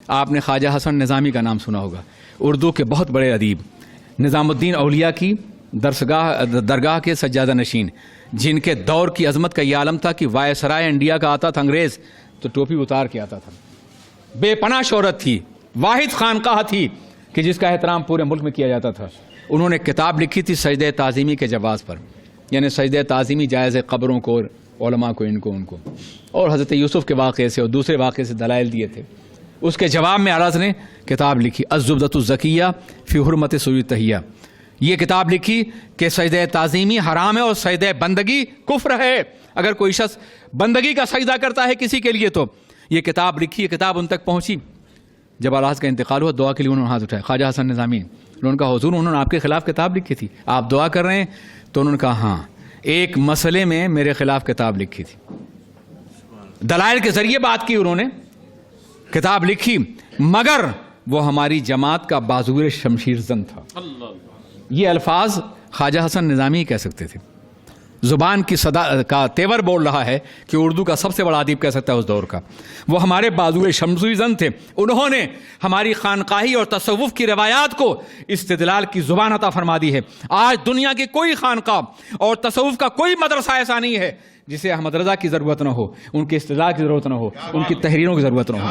آپ نے خواجہ حسن نظامی کا نام سنا ہوگا، اردو کے بہت بڑے ادیب، نظام الدین اولیاء کی درگاہ کے سجادہ نشین، جن کے دور کی عظمت کا یہ عالم تھا کہ وائسرائے انڈیا کا آتا تھا انگریز تو ٹوپی اتار کے آتا تھا. بے پناہ شہرت تھی، واحد خانقاہ تھی کہ جس کا احترام پورے ملک میں کیا جاتا تھا. انہوں نے کتاب لکھی تھی سجدہ تعظیمی کے جواز پر، یعنی سجدہ تعظیمی جائز ہے قبروں کو، علماء کو، ان کو، اور حضرت یوسف کے واقعے سے اور دوسرے واقعے سے دلائل دیے تھے. اس کے جواب میں اعراض نے کتاب لکھی الزبدۃ الزکیہ فی حرمت سجود تحیہ. یہ کتاب لکھی کہ سجدہ تعظیمی حرام ہے اور سجدہ بندگی کفر ہے. اگر کوئی شخص بندگی کا سجدہ کرتا ہے کسی کے لیے تو یہ کتاب لکھی. یہ کتاب ان تک پہنچی. جب اعراض کا انتقال ہوا دعا کے لیے انہوں نے ہاتھ اٹھایا. خواجہ حسن نظامی، انہوں نے کہا حضور انہوں نے آپ کے خلاف کتاب لکھی تھی، آپ دعا کر رہے ہیں؟ تو انہوں نے کہا ہاں، ایک مسئلے میں میرے خلاف کتاب لکھی تھی. دلائل کے ذریعے بات کی، انہوں نے کتاب لکھی، مگر وہ ہماری جماعت کا بازور شمشیر زن تھا. یہ الفاظ خواجہ حسن نظامی کہہ سکتے تھے. زبان کی صدا کا تیور بول رہا ہے کہ اردو کا سب سے بڑا ادیب کہہ سکتا ہے اس دور کا. وہ ہمارے بازور شمشیر زن تھے. انہوں نے ہماری خانقاہی اور تصوف کی روایات کو استدلال کی زبان عطا فرما دی ہے. آج دنیا کی کوئی خانقاہ اور تصوف کا کوئی مدرسہ ایسا نہیں ہے جسے احمد رضا کی ضرورت نہ ہو، ان کے استدلال کی ضرورت نہ ہو، ان کی تحریروں کی ضرورت نہ ہو.